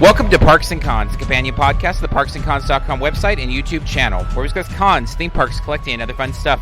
Welcome to Parks and Cons, the companion podcast, the parksandcons.com website and YouTube channel, where we discuss cons, theme parks, collecting, and other fun stuff.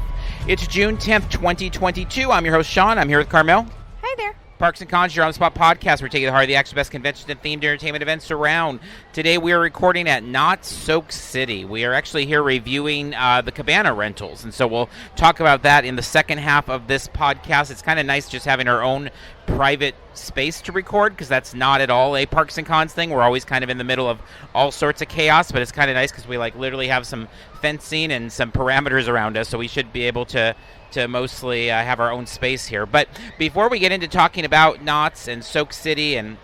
It's June 10th, 2022. I'm your host, Sean. I'm here with Carmel. Hi there. Parks and Cons, your on-the-spot podcast. We're taking the heart of the action, best conventions and themed entertainment events around. Today we are recording at Knott, Soak City. We are actually here reviewing the Cabana rentals, and so we'll talk about that in the second half of this podcast. It's kind of nice just having our own private space to record, because that's not at all a Parks and Cons thing. We're always kind of in the middle of all sorts of chaos, but it's kind of nice because we literally have some fencing and some parameters around us, so we should be able to mostly have our own space here. But before we get into talking about Knott's and Soak City and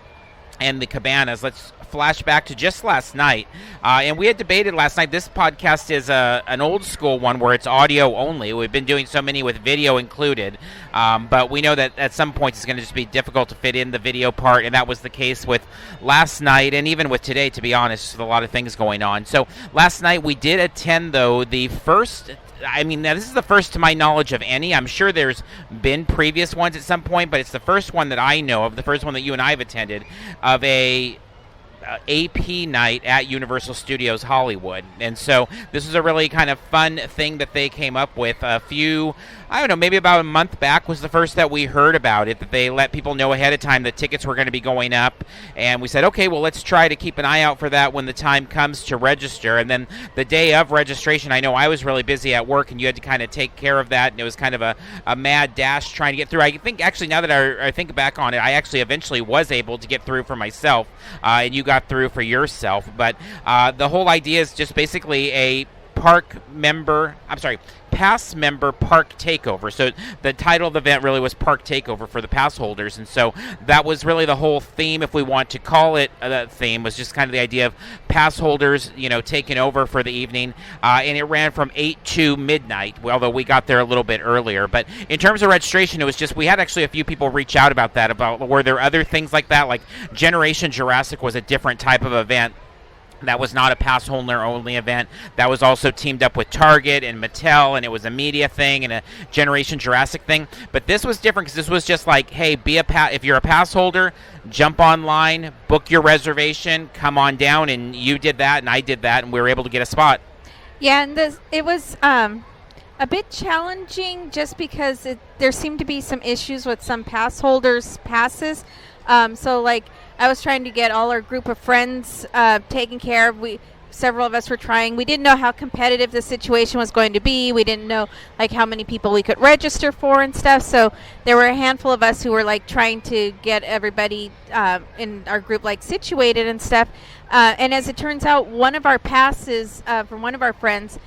the Cabanas, let's flash back to just last night. And we had debated last night. This podcast is an old school one where it's audio only. We've been doing so many with video included, but we know that at some points it's going to just be difficult to fit in the video part, and that was the case with last night and even with today, to be honest, with a lot of things going on. So last night we did attend, though, the first... now this is the first to my knowledge of any. I'm sure there's been previous ones at some point, but it's the first one that I know of, the first one that you and I have attended, of a AP night at Universal Studios Hollywood. And so this is a really kind of fun thing that they came up with. Maybe about a month back was the first that we heard about it, that they let people know ahead of time that tickets were going to be going up. And we said, okay, well, let's try to keep an eye out for that when the time comes to register. And then the day of registration, I know I was really busy at work, and you had to kind of take care of that. And it was kind of a mad dash trying to get through. I think, actually, now that I think back on it, I actually eventually was able to get through for myself, and you got through for yourself. But the whole idea is just basically a pass member park takeover. So the title of the event really was Park Takeover for the pass holders, and so that was really the whole theme, if we want to call it that theme, was just kind of the idea of pass holders, taking over for the evening, and it ran from 8 to midnight, although we got there a little bit earlier. But in terms of registration, it was just, we had actually a few people reach out about that, about were there other things like that, like Generation Jurassic was a different type of event. That was not a pass holder only event. That was also teamed up with Target and Mattel, and it was a media thing and a Generation Jurassic thing. But this was different because this was just like, hey, if you're a pass holder, jump online, book your reservation, come on down. And you did that, and I did that, and we were able to get a spot. Yeah, and it was a bit challenging just because there seemed to be some issues with some pass holders' passes. I was trying to get all our group of friends taken care of. Several of us were trying. We didn't know how competitive the situation was going to be. We didn't know how many people we could register for and stuff. So there were a handful of us who were trying to get everybody in our group situated and stuff. And as it turns out, one of our passes from one of our friends,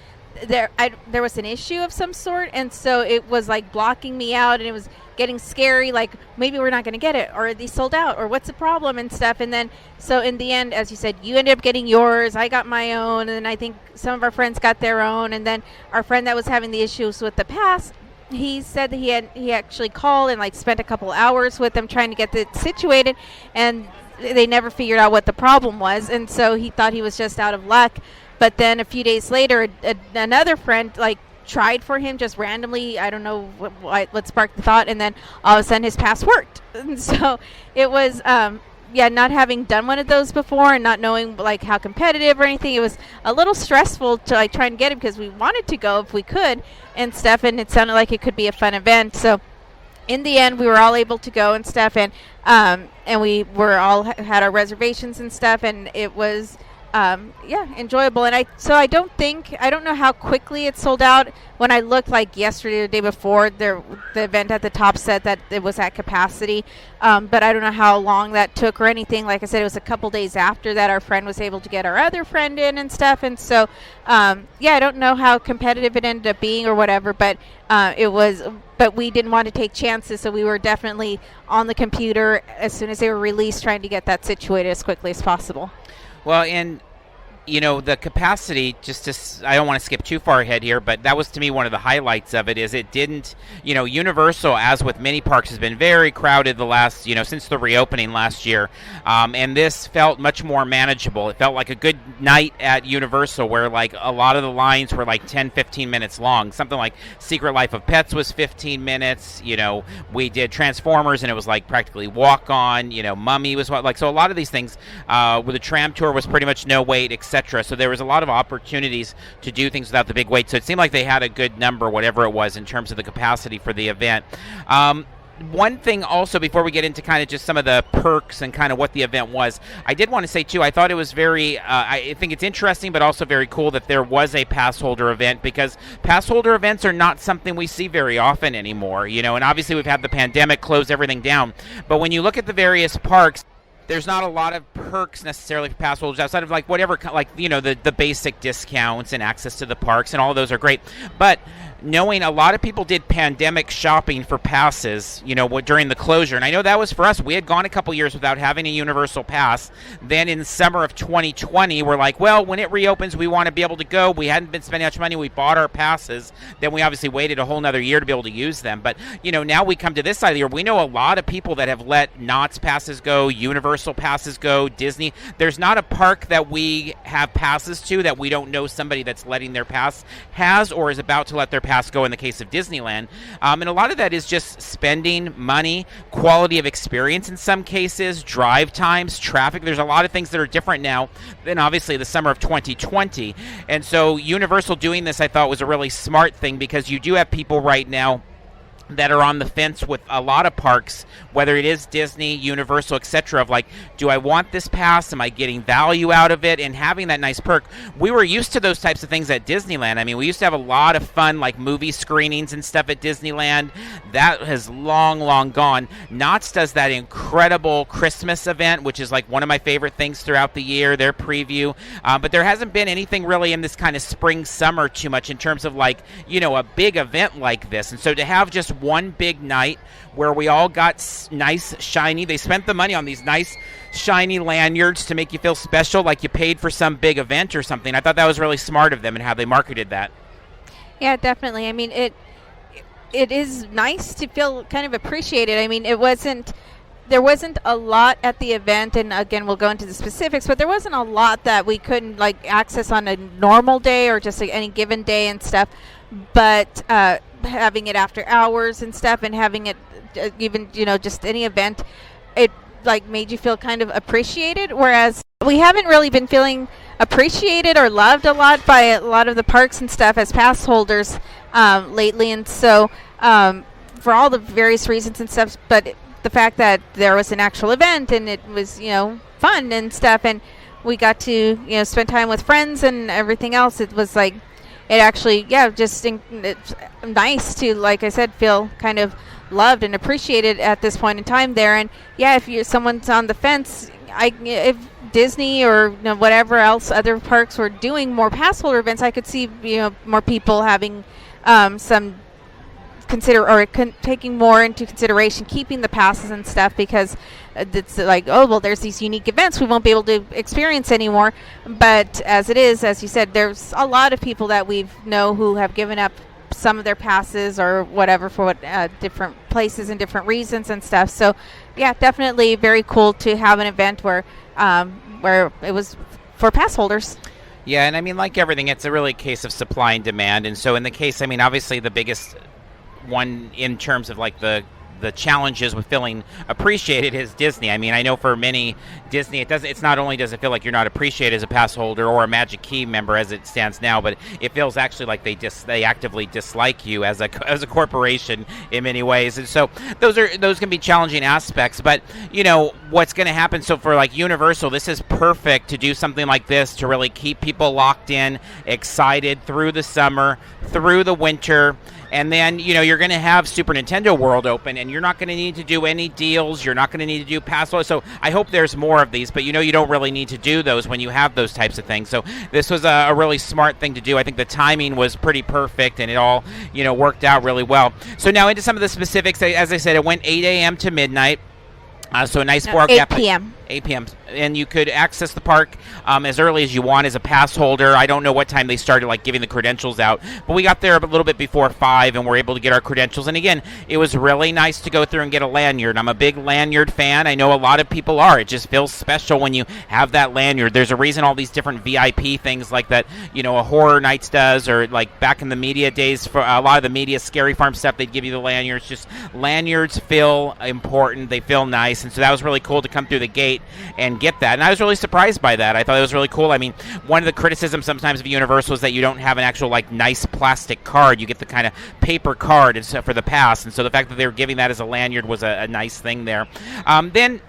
there was an issue of some sort, and so it was blocking me out, and it was getting scary, maybe we're not going to get it, or are they sold out, or what's the problem and stuff. And then so in the end, as you said, you ended up getting yours, I got my own, and then I think some of our friends got their own. And then our friend that was having the issues with the pass, he said that he actually called and spent a couple hours with them trying to get it situated, and they never figured out what the problem was, and so he thought he was just out of luck. But then a few days later, another friend tried for him just randomly. I don't know what sparked the thought, and then all of a sudden his pass worked. And so it was, not having done one of those before and not knowing how competitive or anything, it was a little stressful to try and get it, because we wanted to go if we could and stuff, and it sounded like it could be a fun event. So in the end, we were all able to go and stuff, and we were all had our reservations and stuff, and it was enjoyable. And I don't know how quickly it sold out. When I looked yesterday or the day before, the event at the top said that it was at capacity, but I don't know how long that took or anything. Like I said, it was a couple days after that our friend was able to get our other friend in and stuff, and so I don't know how competitive it ended up being or whatever, but but we didn't want to take chances, so we were definitely on the computer as soon as they were released, trying to get that situated as quickly as possible. Well, and the capacity, I don't want to skip too far ahead here, but that was to me one of the highlights of it, is it didn't, Universal, as with many parks, has been very crowded the last, since the reopening last year. And this felt much more manageable. It felt like a good night at Universal, where like a lot of the lines were like 10, 15 minutes long. Something like Secret Life of Pets was 15 minutes. We did Transformers and it was like practically walk on. Mummy was so a lot of these things, with the tram tour was pretty much no wait, etc. So there was a lot of opportunities to do things without the big wait. So it seemed like they had a good number, whatever it was, in terms of the capacity for the event. One thing also, before we get into kind of just some of the perks and kind of what the event was, I did want to say too, I thought it was very, I think it's interesting, but also very cool that there was a pass holder event, because pass holder events are not something we see very often anymore, and obviously we've had the pandemic close everything down, but when you look at the various parks, there's not a lot of perks necessarily for pass holders outside of like whatever, like, the basic discounts and access to the parks, and all of those are great. But knowing a lot of people did pandemic shopping for passes, during the closure. And I know that was for us. We had gone a couple years without having a Universal Pass. Then in summer of 2020, we're like, well, when it reopens, we want to be able to go. We hadn't been spending much money. We bought our passes. Then we obviously waited a whole nother year to be able to use them. But, now we come to this side of the year. We know a lot of people that have let Knott's passes go, Universal passes go, Disney. There's not a park that we have passes to that we don't know somebody that's letting their pass has or is about to let their pass go in the case of Disneyland. And a lot of that is just spending money, quality of experience in some cases, drive times, traffic. There's a lot of things that are different now than obviously the summer of 2020. And so Universal doing this, I thought, was a really smart thing, because you do have people right now that are on the fence with a lot of parks, whether it is Disney, Universal, etc., of like, do I want this pass? Am I getting value out of it? And having that nice perk. We were used to those types of things at Disneyland. I mean, we used to have a lot of fun, like movie screenings and stuff at Disneyland. That has long, long gone. Knott's does that incredible Christmas event, which is like one of my favorite things throughout the year, their preview. But there hasn't been anything really in this kind of spring, summer too much in terms of like, a big event like this. And so to have just one big night where we all got nice, shiny, they spent the money on these nice, shiny lanyards to make you feel special, like you paid for some big event or something. I thought that was really smart of them and how they marketed that. Yeah, definitely. I mean, it is nice to feel kind of appreciated. I mean, there wasn't a lot at the event, and again, we'll go into the specifics, but there wasn't a lot that we couldn't like access on a normal day or just like any given day and stuff. But having it after hours and stuff, and having it even just any event, it like made you feel kind of appreciated, whereas we haven't really been feeling appreciated or loved a lot by a lot of the parks and stuff as pass holders lately. And so for all the various reasons and stuff, but the fact that there was an actual event and it was fun and stuff, and we got to spend time with friends and everything else, it was like, it actually, it's nice to, like I said, feel kind of loved and appreciated at this point in time there. And if someone's on the fence, if Disney or whatever else other parks were doing more pass holder events, I could see more people having some taking more into consideration keeping the passes and stuff, because it's like, oh well, there's these unique events we won't be able to experience anymore. But as it is, as you said, there's a lot of people that we know who have given up some of their passes or whatever for different places and different reasons and stuff. So definitely very cool to have an event where it was for pass holders. Yeah, and I mean, like everything, it's a really case of supply and demand. And so in the case, I mean, obviously the biggest one in terms of like the challenges with feeling appreciated is Disney. I mean, I know for many Disney, it's not only does it feel like you're not appreciated as a pass holder or a Magic Key member as it stands now, but it feels actually like they actively dislike you as a corporation in many ways. And so those can be challenging aspects. But what's going to happen? So for like Universal, this is perfect to do something like this to really keep people locked in, excited through the summer, through the winter. And then, you're going to have Super Nintendo World open, and you're not going to need to do any deals. You're not going to need to do pass holders. So I hope there's more of these, but you don't really need to do those when you have those types of things. So this was a really smart thing to do. I think the timing was pretty perfect, and it all, worked out really well. So now into some of the specifics. As I said, it went 8 a.m. to midnight. So a nice 4-hour gap. 8 p.m. 8 p.m. And you could access the park as early as you want as a pass holder. I don't know what time they started giving the credentials out, but we got there a little bit before 5 and were able to get our credentials. And again, it was really nice to go through and get a lanyard. I'm a big lanyard fan. I know a lot of people are. It just feels special when you have that lanyard. There's a reason all these different VIP things like that, a Horror Nights does, or back in the media days, for a lot of the media Scary Farm stuff, they'd give you the lanyards. Just lanyards feel important. They feel nice. And so that was really cool to come through the gate and get that. And I was really surprised by that. I thought it was really cool. I mean, one of the criticisms sometimes of Universal is that you don't have an actual nice plastic card. You get the kind of paper card for the pass. And so the fact that they were giving that as a lanyard was a nice thing there. Then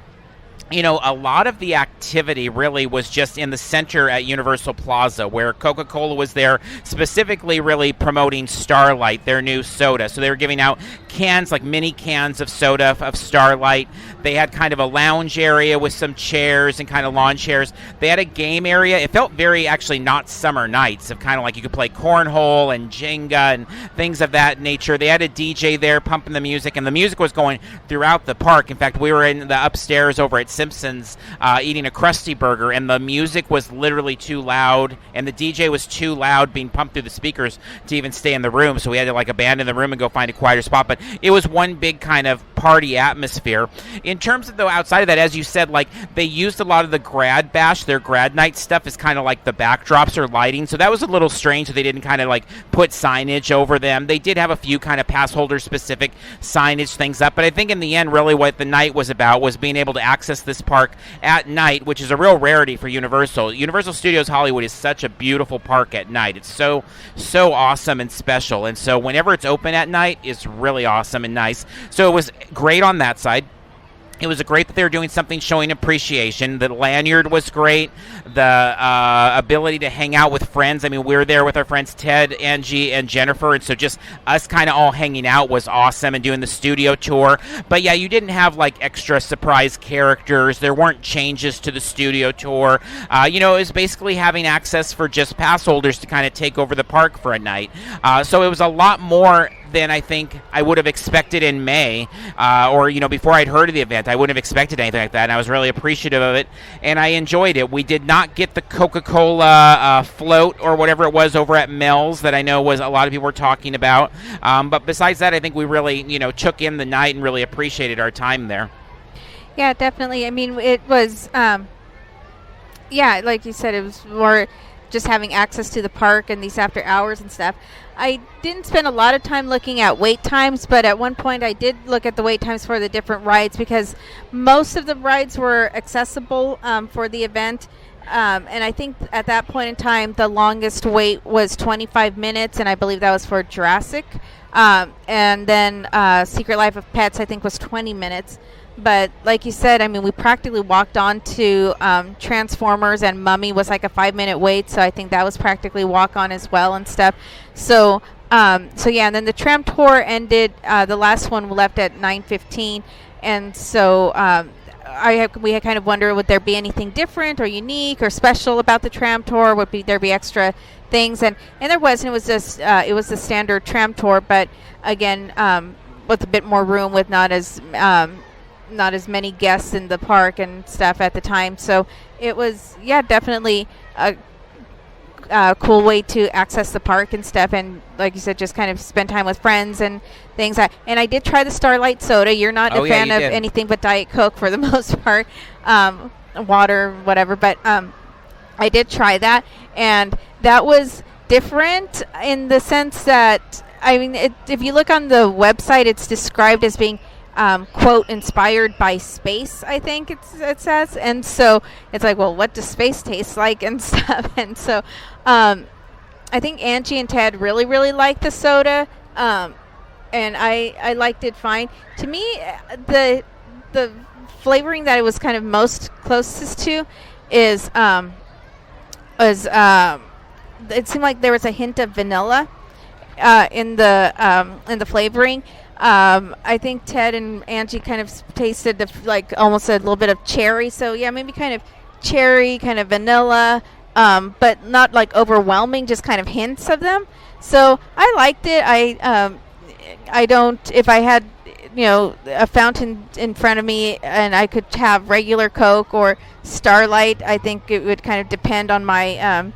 a lot of the activity really was just in the center at Universal Plaza, where Coca-Cola was there, specifically really promoting Starlight, their new soda. So they were giving out cans, mini cans of soda of Starlight. They had kind of a lounge area with some chairs and kind of lawn chairs. They had a game area. It felt very actually not summer nights, of kind of you could play cornhole and Jenga and things of that nature. They had a DJ there pumping the music, and the music was going throughout the park. In fact, we were in the upstairs over at Simpsons eating a Krusty Burger, and the music was literally too loud, and the DJ was too loud being pumped through the speakers to even stay in the room, so we had to abandon the room and go find a quieter spot. But it was one big kind of party atmosphere. In terms of, though, outside of that, as you said, they used a lot of the grad bash, their grad night stuff is kind of the backdrops or lighting, so that was a little strange that they didn't kind of put signage over them. They did have a few kind of pass holder specific signage things up, but I think in the end really what the night was about was being able to access this park at night, which is a real rarity for Universal. Universal Studios Hollywood is such a beautiful park at night. It's so awesome and special, and so whenever it's open at night, it's really awesome and nice. So it was great on that side. It was great that they were doing something showing appreciation. The lanyard was great. The ability to hang out with friends. I mean, we were there with our friends Ted, Angie, and Jennifer, and so just us kind of all hanging out was awesome and doing the studio tour. But yeah, you didn't have extra surprise characters. There weren't changes to the studio tour. It was basically having access for just pass holders to kind of take over the park for a night. So it was a lot more than I think I would have expected in May, or before I'd heard of the event. I wouldn't have expected anything like that, and I was really appreciative of it, and I enjoyed it. We did not get the Coca-Cola float or whatever it was over at Mel's that I know was a lot of people were talking about, but besides that, I think we really took in the night and really appreciated our time there. Yeah, definitely. I mean, it was like you said, it was more just having access to the park and these after hours and stuff. I didn't spend a lot of time looking at wait times, but at one point I did look at the wait times for the different rides, because most of the rides were accessible for the event. And I think at that point in time, the longest wait was 25 minutes, and I believe that was for Jurassic. And then Secret Life of Pets, I think, was 20 minutes. But like you said, I mean, we practically walked on to Transformers, and Mummy was a 5-minute wait, so I think that was practically walk on as well and stuff. So yeah, and then the tram tour ended. The last one left at 9:15, and so we had kind of wondered, would there be anything different or unique or special about the tram tour? Would there be extra things? And there wasn't. It was just it was the standard tram tour, but again, with a bit more room, with not as many guests in the park and stuff at the time. So it was, definitely a cool way to access the park and stuff. And like you said, just kind of spend time with friends and things. And I did try the Starlight soda. You're not a fan of anything but Diet Coke for the most part, water, whatever. But I did try that, and that was different in the sense that, I mean, if you look on the website, it's described as being quote, inspired by space, I think it says. And so it's well, what does space taste like and stuff? And so I think Angie and Ted really, really liked the soda, and I liked it fine. To me, the flavoring that it was kind of most closest to is it seemed like there was a hint of vanilla in the flavoring. I think Ted and Angie kind of tasted almost a little bit of cherry. So yeah, maybe kind of cherry, kind of vanilla, but not overwhelming, just kind of hints of them. So I liked it. I don't, if I had a fountain in front of me, and I could have regular Coke or Starlight. I think it would kind of depend on my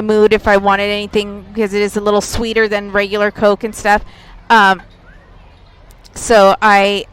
mood if I wanted anything, because it is a little sweeter than regular Coke and stuff. So I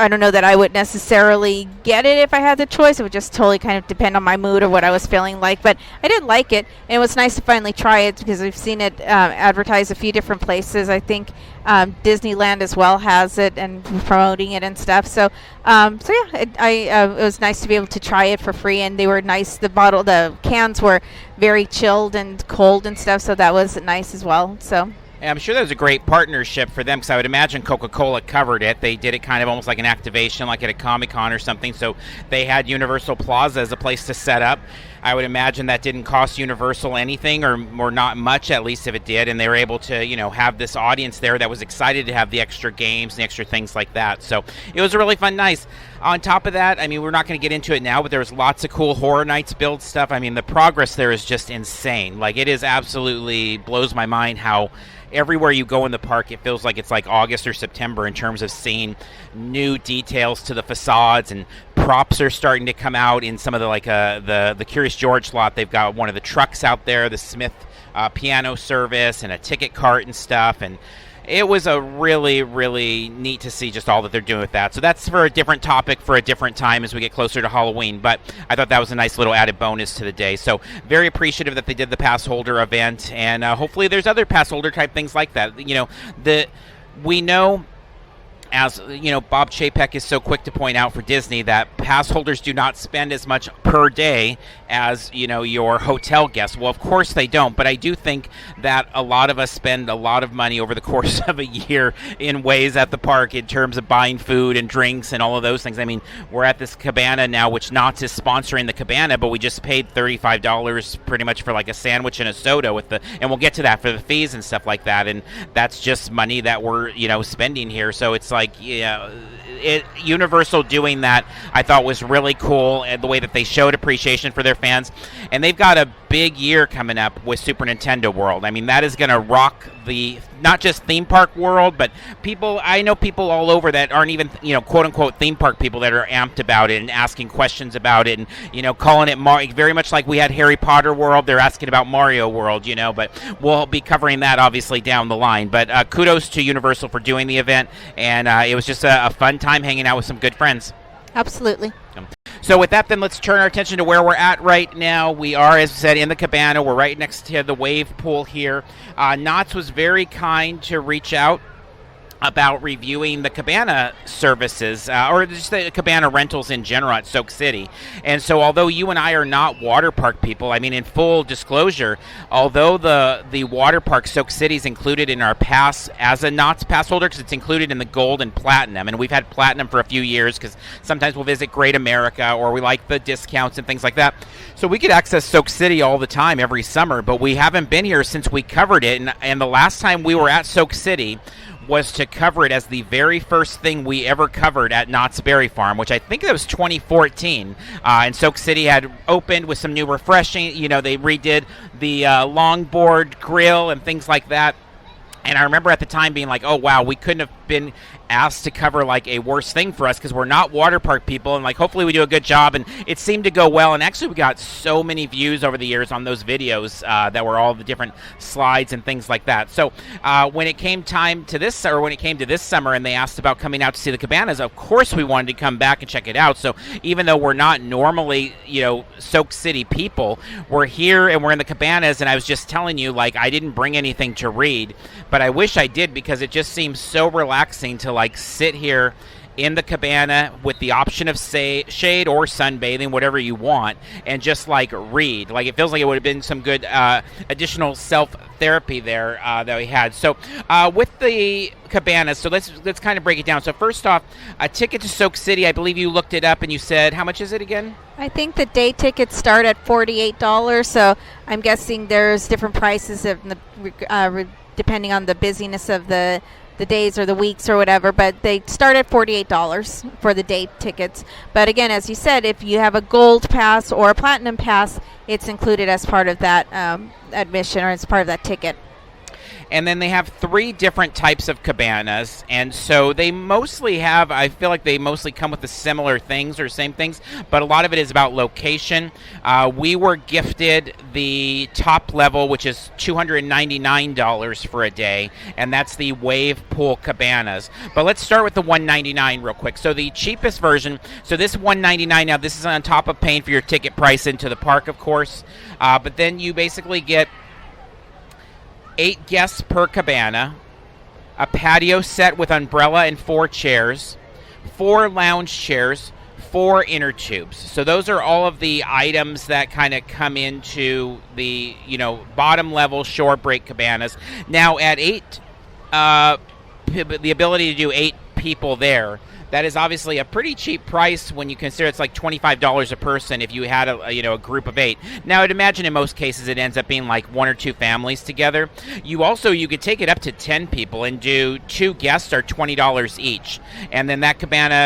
don't know that I would necessarily get it if I had the choice. It would just totally kind of depend on my mood or what I was feeling like. But I did like it, and it was nice to finally try it because I've seen it advertised a few different places. I think Disneyland as well has it and promoting it and stuff. So yeah, it was nice to be able to try it for free, and they were nice. The cans were very chilled and cold and stuff, so that was nice as well. So. And I'm sure that was a great partnership for them, because I would imagine Coca-Cola covered it. They did it kind of almost like an activation, like at a Comic-Con or something. So they had Universal Plaza as a place to set up. I would imagine that didn't cost Universal anything, or not much, at least if it did. And they were able to, have this audience there that was excited to have the extra games and the extra things like that. So it was a really fun night. On top of that, I mean, we're not going to get into it now, but there was lots of cool Horror Nights build stuff. I mean, the progress there is just insane. Like, it is absolutely blows my mind how everywhere you go in the park, it feels like it's like August or September in terms of seeing new details to the facades, and props are starting to come out in some of the Curious George lot. They've got one of the trucks out there, the Smith piano service, and a ticket cart and stuff, and it was a really, really neat to see just all that they're doing with that. So that's for a different topic for a different time as we get closer to Halloween. But I thought that was a nice little added bonus to the day. So very appreciative that they did the pass holder event. And hopefully there's other pass holder type things like that. We know, as Bob Chapek is so quick to point out for Disney, that pass holders do not spend as much per day as your hotel guests. Well, of course they don't, but I do think that a lot of us spend a lot of money over the course of a year in ways at the park in terms of buying food and drinks and all of those things. I mean, we're at this Cabana now, which Knott is sponsoring the Cabana, but we just paid $35 pretty much for like a sandwich and a soda and we'll get to that for the fees and stuff like that, and that's just money that we're spending here. So it's like, Universal doing that, I thought was really cool, and the way that they showed appreciation for their fans. And they've got a big year coming up with Super Nintendo World. I mean, that is going to rock the not just theme park world, but I know people all over that aren't even quote unquote theme park people that are amped about it and asking questions about it, and calling it very much like we had Harry Potter World. They're asking about Mario World, but we'll be covering that obviously down the line. But kudos to Universal for doing the event, and it was just a fun time hanging out with some good friends. Absolutely. So with that, then, let's turn our attention to where we're at right now. We are, as I said, in the Cabana. We're right next to the wave pool here. Knott's was very kind to reach out about reviewing the Cabana services, or just the Cabana rentals in general at Soak City. And so although you and I are not water park people, I mean, in full disclosure, although the water park Soak City is included in our pass as a Knott's pass holder, because it's included in the gold and platinum, and we've had platinum for a few years because sometimes we'll visit Great America or we like the discounts and things like that. So we could access Soak City all the time every summer, but we haven't been here since we covered it. And the last time we were at Soak City was to cover it as the very first thing we ever covered at Knott's Berry Farm, which I think that was 2014. And Soak City had opened with some new refreshing, they redid the longboard grill and things like that. And I remember at the time being like, oh, wow, we couldn't have been asked to cover like a worse thing for us because we're not water park people, and like hopefully we do a good job. And it seemed to go well, and actually we got so many views over the years on those videos that were all the different slides and things like that. So when it came to this summer and they asked about coming out to see the Cabanas, of course we wanted to come back and check it out. So even though we're not normally Soak City people, we're here and we're in the Cabanas. And I was just telling you, like, I didn't bring anything to read, but I wish I did, because it just seems so relaxing to like sit here in the Cabana with the option of shade or sunbathing, whatever you want, and just like read. Like, it feels like it would have been some good additional self-therapy there that we had. So with the Cabana, so let's kind of break it down. So first off, a ticket to Soak City, I believe you looked it up and you said, how much is it again? I think the day tickets start at $48, so I'm guessing there's different prices depending on the busyness of the days or the weeks or whatever, but they start at $48 for the day tickets. But again, as you said, if you have a gold pass or a platinum pass, it's included as part of that admission, or as part of that ticket. And then they have 3 different types of cabanas, and so they mostly have, I feel like they mostly come with the similar things or same things, but a lot of it is about location. We were gifted the top level, which is $299 for a day, and that's the wave pool cabanas. But let's start with the $199 real quick. So the cheapest version, so this $199, now this is on top of paying for your ticket price into the park, of course, but then you basically get 8 guests per cabana, a patio set with umbrella and 4 chairs, 4 lounge chairs, 4 inner tubes. So those are all of the items that kind of come into the, bottom level shore break cabanas. Now at 8, the ability to do 8 people there, that is obviously a pretty cheap price when you consider it's like $25 a person if you had a group of 8. Now, I'd imagine in most cases it ends up being like 1 or 2 families together. You could take it up to 10 people and do 2 guests are $20 each. And then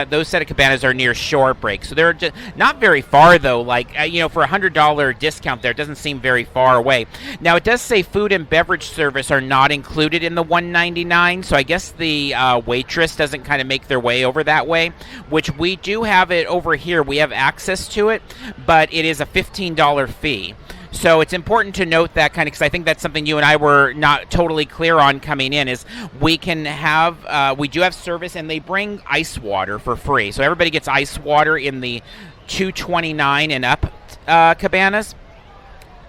those set of cabanas are near shore break. So they're just not very far though. Like, for $100 discount there, it doesn't seem very far away. Now, it does say food and beverage service are not included in the $199. So I guess the waitress doesn't kind of make their way over that way, which we do have it over here. We have access to it, but it is a $15 fee. So it's important to note that because I think that's something you and I were not totally clear on coming in, is we do have service, and they bring ice water for free. So everybody gets ice water in the $229 and up cabanas.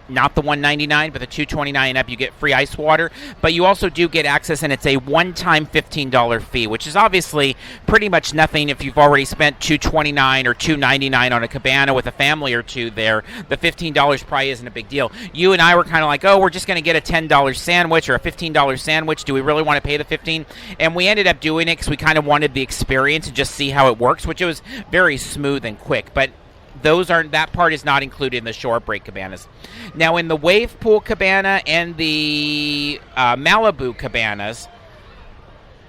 Not the $199, but the $229 and up, you get free ice water. But you also do get access, and it's a one-time $15 fee, which is obviously pretty much nothing if you've already spent $229 or $299 on a cabana with a family or 2 there. The $15 probably isn't a big deal. You and I were kind of like, we're just going to get a $10 sandwich or a $15 sandwich. Do we really want to pay the $15? And we ended up doing it because we kind of wanted the experience and just see how it works, which it was very smooth and quick. But that part is not included in the shore break cabanas. Now, in the wave pool cabana and the Malibu cabanas,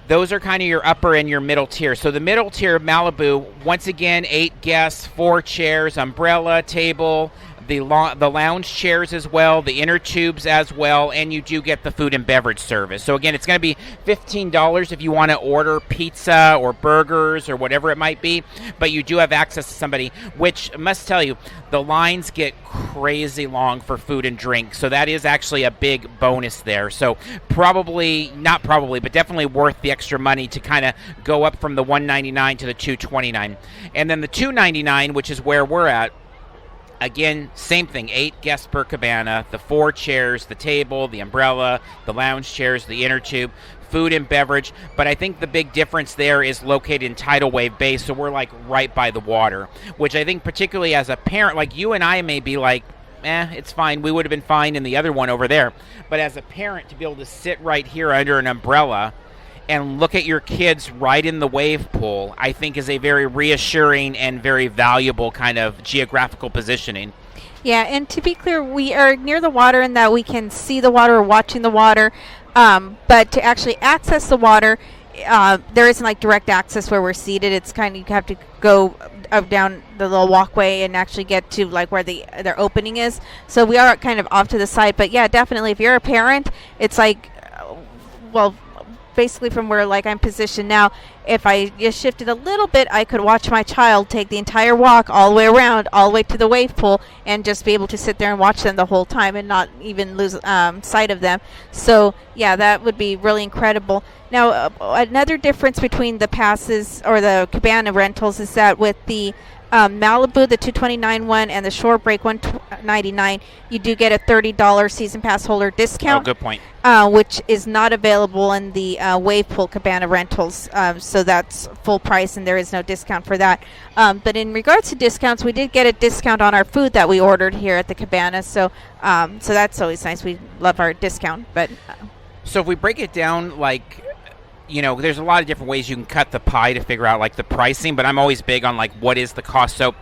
those are kind of your upper and your middle tier. So the middle tier Malibu, once again, 8 guests, 4 chairs, umbrella, table, the lounge chairs as well, the inner tubes as well, and you do get the food and beverage service. So again, it's going to be $15 if you want to order pizza or burgers or whatever it might be, but you do have access to somebody, which I must tell you, the lines get crazy long for food and drink, so that is actually a big bonus there. So but definitely worth the extra money to kind of go up from the $199 to the $229. And then the $299, which is where we're at, again, same thing, 8 guests per cabana, the 4 chairs, the table, the umbrella, the lounge chairs, the inner tube, food and beverage. But I think the big difference there is located in tidal wave bay, so we're like right by the water, which I think particularly as a parent, like you and I may be like, it's fine, we would have been fine in the other one over there. But as a parent, to be able to sit right here under an umbrella and look at your kids right in the wave pool, I think is a very reassuring and very valuable kind of geographical positioning. Yeah, and to be clear, we are near the water in that we can see the water or watching the water, but to actually access the water, there isn't like direct access where we're seated. It's kind of, you have to go up down the little walkway and actually get to like where their opening is. So we are kind of off to the side, but yeah, definitely if you're a parent, it's like, basically from where like I'm positioned now, if I just shifted a little bit, I could watch my child take the entire walk all the way around, all the way to the wave pool, and just be able to sit there and watch them the whole time and not even lose sight of them. So yeah, that would be really incredible. Now, another difference between the passes or the cabana rentals is that with the Malibu, the $229 one, and the Shore Break $199, you do get a $30 season pass holder discount. Oh, good point. Which is not available in the Wave Pool Cabana rentals. So that's full price, and there is no discount for that. But in regards to discounts, we did get a discount on our food that we ordered here at the Cabana. So that's always nice. We love our discount. But so if we break it down, like, there's a lot of different ways you can cut the pie to figure out like the pricing, but I'm always big on like what is the cost. So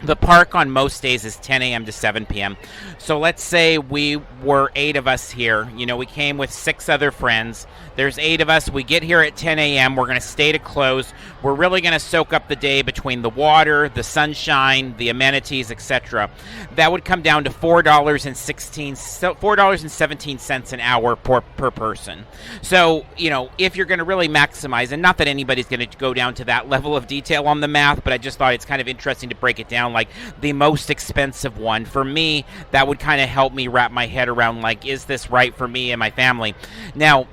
The park on most days is 10 a.m. to 7 p.m. So let's say we were 8 of us here. You know, we came with 6 other friends. There's 8 of us. We get here at 10 a.m. We're going to stay to close. We're really going to soak up the day between the water, the sunshine, the amenities, etc. That would come down to $4.17 an hour per person. So, you know, if you're going to really maximize, and not that anybody's going to go down to that level of detail on the math, but I just thought it's kind of interesting to break it down. Like the most expensive one for me, that would kind of help me wrap my head around, like, is this right for me and my family? Now,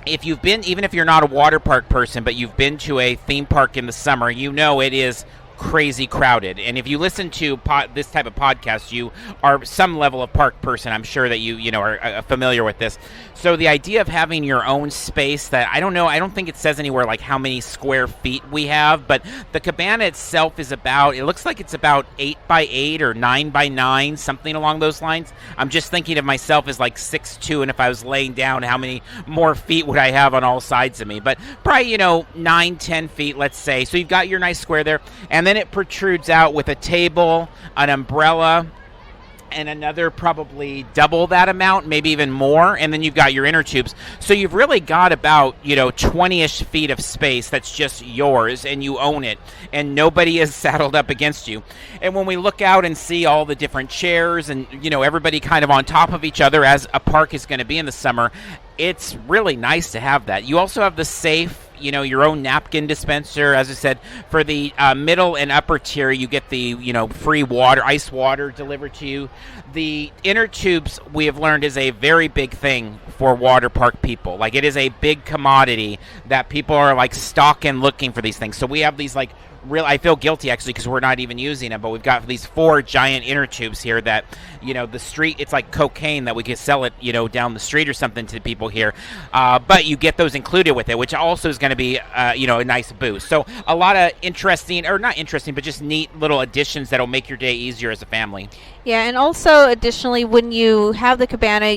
if you've been, even if you're not a water park person, but you've been to a theme park in the summer, you know it is crazy crowded. And if you listen to this type of podcast, you are some level of park person. I'm sure that you know are familiar with this. So the idea of having your own space that, I don't know, I don't think it says anywhere like how many square feet we have, but the cabana itself is about, it looks like it's about 8 by 8 or 9 by 9, something along those lines. I'm just thinking of myself as like 6'2", and if I was laying down, how many more feet would I have on all sides of me? But probably, you know, 9-10 feet, let's say. So you've got your nice square there, and then it protrudes out with a table, an umbrella, and another probably double that amount, maybe even more, and then you've got your inner tubes. So you've really got about, you know, 20-ish feet of space that's just yours, and you own it, and nobody is saddled up against you. And when we look out and see all the different chairs and, you know, everybody kind of on top of each other, as a park is going to be in the summer, it's really nice to have that. You also have the safe, you know, your own napkin dispenser. As I said, for the middle and upper tier, you get the, you know, free water, ice water delivered to you. The inner tubes, we have learned, is a very big thing for water park people. Like, it is a big commodity that people are like stalking, looking for these things. So we have these like I feel guilty actually because we're not even using them, but we've got these 4 giant inner tubes here that, you know, the street, it's like cocaine that we could sell it, you know, down the street or something to the people here. But you get those included with it, which also is going to be, you know, a nice boost. So a lot of interesting, or not interesting, but just neat little additions that'll make your day easier as a family. Yeah, and also additionally, when you have the cabana,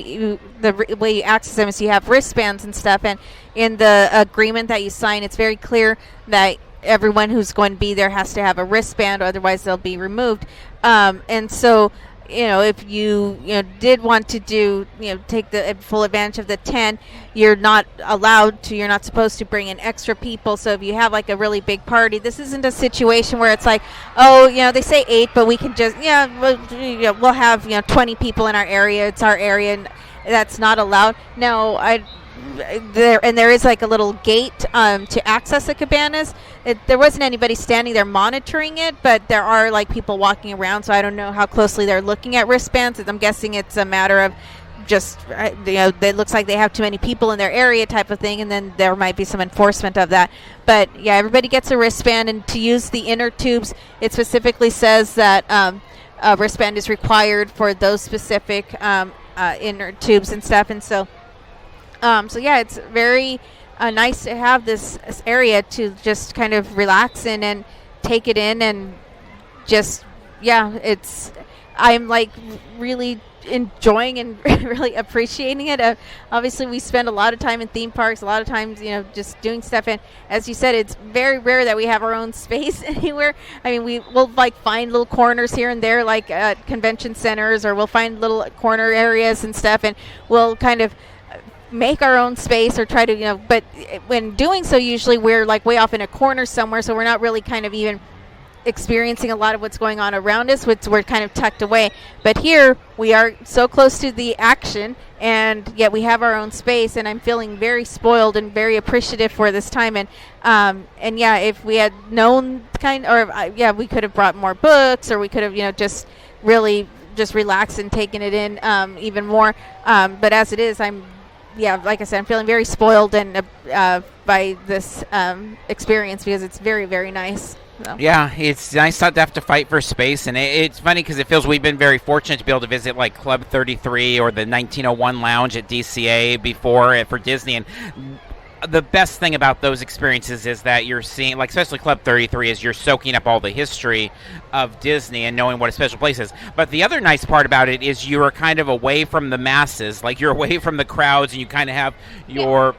the way you access them is you have wristbands and stuff, and in the agreement that you sign, it's very clear that everyone who's going to be there has to have a wristband, otherwise they'll be removed. And so, you know, if you did want to do, you know, take the full advantage of the 10, you're not allowed to, you're not supposed to bring in extra people. So if you have like a really big party, this isn't a situation where it's like, oh, you know, they say 8, but we can just, we'll have, 20 people in our area. It's our area, and that's not allowed. No, there is like a little gate to access the cabanas. There wasn't anybody standing there monitoring it, but there are like people walking around, so I don't know how closely they're looking at wristbands. I'm guessing it's a matter of just, it looks like they have too many people in their area type of thing, and then there might be some enforcement of that. But yeah, everybody gets a wristband, and to use the inner tubes, it specifically says that a wristband is required for those specific inner tubes and stuff. And so yeah, it's very nice to have this area to just kind of relax in and take it in, and just, I'm like really enjoying and really appreciating it. Obviously, we spend a lot of time in theme parks, a lot of times, just doing stuff. And as you said, it's very rare that we have our own space anywhere. I mean, we'll like find little corners here and there, like at convention centers, or we'll find little corner areas and stuff, and we'll kind of make our own space or try to, but when doing so, usually we're like way off in a corner somewhere, so we're not really kind of even experiencing a lot of what's going on around us, which we're kind of tucked away. But here we are so close to the action, and yet we have our own space, and I'm feeling very spoiled and very appreciative for this time. And yeah, if we had known we could have brought more books, or we could have just really just relaxed and taken it in even more, but as it is, like I said, I'm feeling very spoiled and by this experience, because it's very, very nice. So. Yeah, it's nice not to have to fight for space, and it's funny because it feels we've been very fortunate to be able to visit like Club 33 or the 1901 Lounge at DCA before for Disney, and the best thing about those experiences is that you're seeing, like especially Club 33, is you're soaking up all the history of Disney and knowing what a special place is. But the other nice part about it is you are kind of away from the masses, like you're away from the crowds, and you kind of have your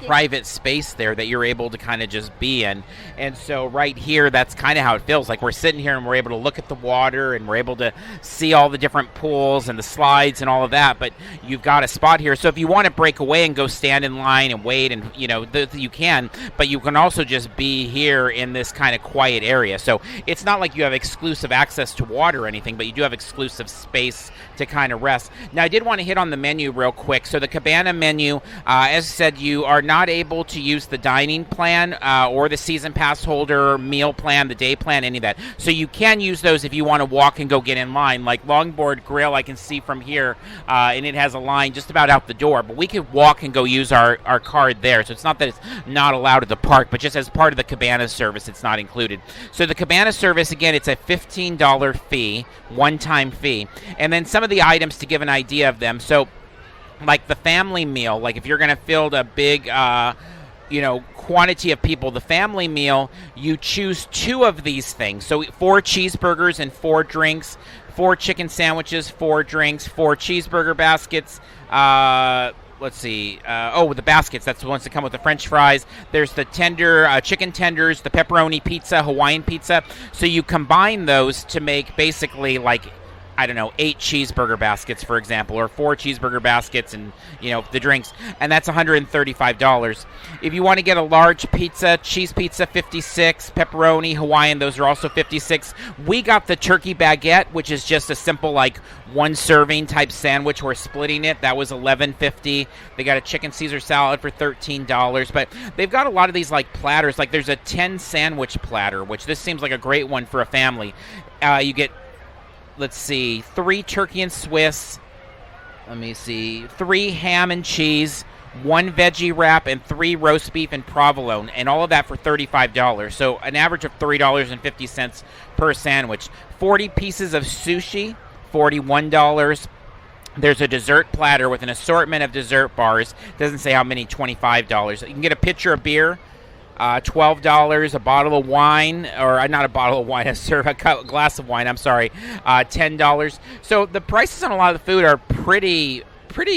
private space there that you're able to kind of just be in. And so right here, that's kind of how it feels. Like we're sitting here and we're able to look at the water and we're able to see all the different pools and the slides and all of that. But you've got a spot here. So if you want to break away and go stand in line and wait, and you can, but you can also just be here in this kind of quiet area. So it's not like you have exclusive access to water or anything, but you do have exclusive space to kind of rest. Now I did want to hit on the menu real quick. So the Cabana menu, as I said, you are not able to use the dining plan or the season pass holder meal plan, the day plan, any of that. So you can use those if you want to walk and go get in line. Like Longboard Grill, I can see from here, and it has a line just about out the door. But we could walk and go use our card there. So it's not that it's not allowed at the park, but just as part of the Cabana service, it's not included. So the Cabana service, again, it's a $15 fee, one-time fee. And then some of the items to give an idea of them. So like the family meal, like if you're going to fill a big, quantity of people, the family meal, you choose 2 of these things. So 4 cheeseburgers and 4 drinks, 4 chicken sandwiches, 4 drinks, 4 cheeseburger baskets. Let's see. The baskets. That's the ones that come with the French fries. There's the chicken tenders, the pepperoni pizza, Hawaiian pizza. So you combine those to make basically like, 8 cheeseburger baskets, for example, or 4 cheeseburger baskets and, the drinks. And that's $135. If you want to get a large pizza, cheese pizza, $56, pepperoni, Hawaiian, those are also $56. We got the turkey baguette, which is just a simple, like, 1 serving type sandwich. We're splitting it. That was $11.50. They got a chicken Caesar salad for $13. But they've got a lot of these, like, platters. Like, there's a 10 sandwich platter, which this seems like a great one for a family. You get, let's see, 3 turkey and Swiss, 3 ham and cheese, 1 veggie wrap, and 3 roast beef and provolone, and all of that for $35. So an average of $3.50 per sandwich. 40 pieces of sushi, $41. There's a dessert platter with an assortment of dessert bars. Doesn't say how many, $25. You can get a pitcher of beer, $12, a bottle of wine, or not a bottle of wine, a glass of wine, $10. So the prices on a lot of the food are pretty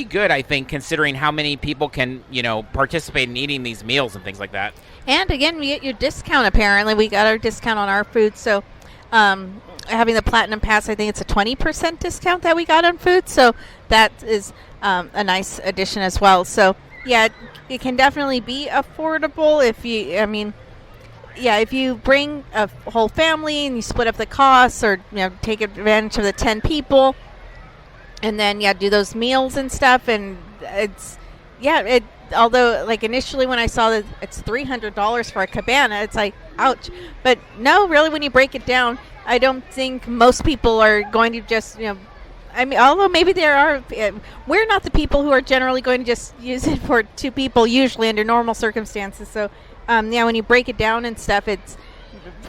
good, I think, considering how many people can, participate in eating these meals and things like that. And again, we get your discount, apparently. We got our discount on our food, so having the Platinum Pass, I think it's a 20% discount that we got on food, so that is a nice addition as well. So yeah, it can definitely be affordable if you bring a whole family and you split up the costs, or take advantage of the 10 people, and then do those meals and stuff. And although like initially when I saw that it's $300 for a cabana, it's like ouch. But no, really, when you break it down, I don't think most people are going to just although maybe there are, we're not the people who are generally going to just use it for 2 people, usually under normal circumstances. So, when you break it down and stuff, it's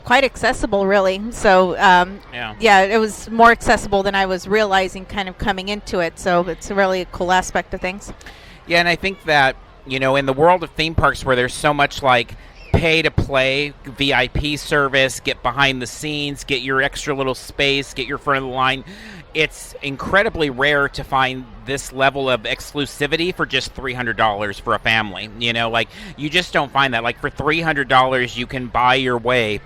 quite accessible, really. So, it was more accessible than I was realizing kind of coming into it. So it's really a cool aspect of things. Yeah, and I think that, in the world of theme parks where there's so much like pay to play, VIP service, get behind the scenes, get your extra little space, get your front of the line, it's incredibly rare to find this level of exclusivity for just $300 for a family. You just don't find that. Like for $300, you can buy your way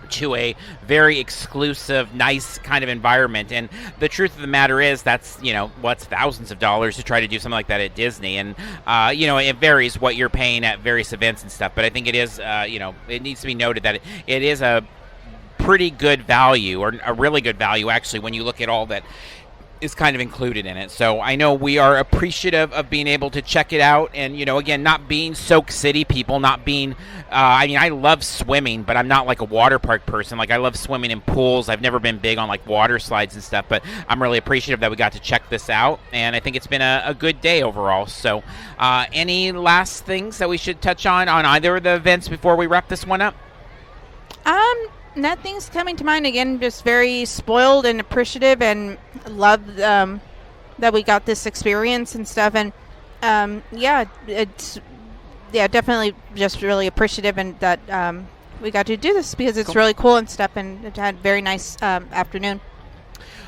to a very exclusive, nice kind of environment. And the truth of the matter is that's, what's thousands of dollars to try to do something like that at Disney. And, it varies what you're paying at various events and stuff. But I think it is, it needs to be noted that it is a pretty good value, or a really good value, actually, when you look at all that is kind of included in it. So I know we are appreciative of being able to check it out. And, again, not being Soak City people, not being, I love swimming, but I'm not like a water park person. Like I love swimming in pools. I've never been big on like water slides and stuff, but I'm really appreciative that we got to check this out. And I think it's been a good day overall. So any last things that we should touch on either of the events before we wrap this one up? Nothing's coming to mind. Again, just very spoiled and appreciative, and love that we got this experience and stuff. And it's definitely just really appreciative, and that we got to do this because it's really cool and stuff, and it had a very nice afternoon.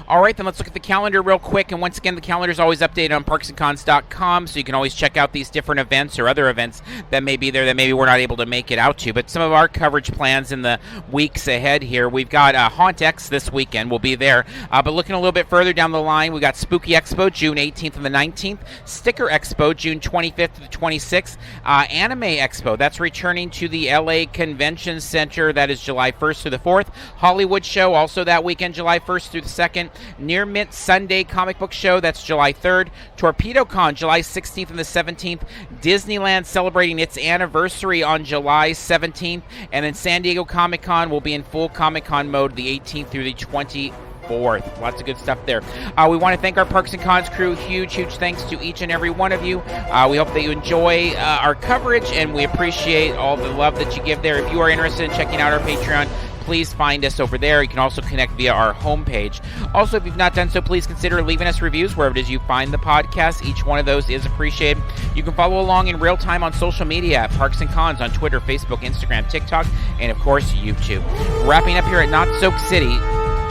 All right, then let's look at the calendar real quick. And once again, the calendar is always updated on parksandcons.com, so you can always check out these different events or other events that may be there that maybe we're not able to make it out to. But some of our coverage plans in the weeks ahead here, we've got Haunt X this weekend. We'll be there. But looking a little bit further down the line, we've got Spooky Expo, June 18th and the 19th. Sticker Expo, June 25th to the 26th. Anime Expo, that's returning to the LA Convention Center. That is July 1st through the 4th. Hollywood Show, also that weekend, July 1st through the 2nd. Near Mint Sunday Comic Book Show, that's July 3rd. Torpedo Con, July 16th and the 17th. Disneyland celebrating its anniversary on July 17th. And then San Diego Comic Con will be in full Comic Con mode the 18th through the 24th. Lots of good stuff there. We want to thank our Parks and Cons crew. Huge thanks to each and every one of you. We hope that you enjoy our coverage, and we appreciate all the love that you give there. If you are interested in checking out our Patreon, please find us over there. You can also connect via our homepage. Also, if you've not done so, please consider leaving us reviews wherever it is you find the podcast. Each one of those is appreciated. You can follow along in real time on social media at Parks and Cons on Twitter, Facebook, Instagram, TikTok, and of course, YouTube. Wrapping up here at Knott Soak City.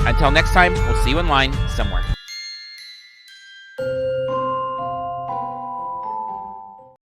Until next time, we'll see you in line somewhere.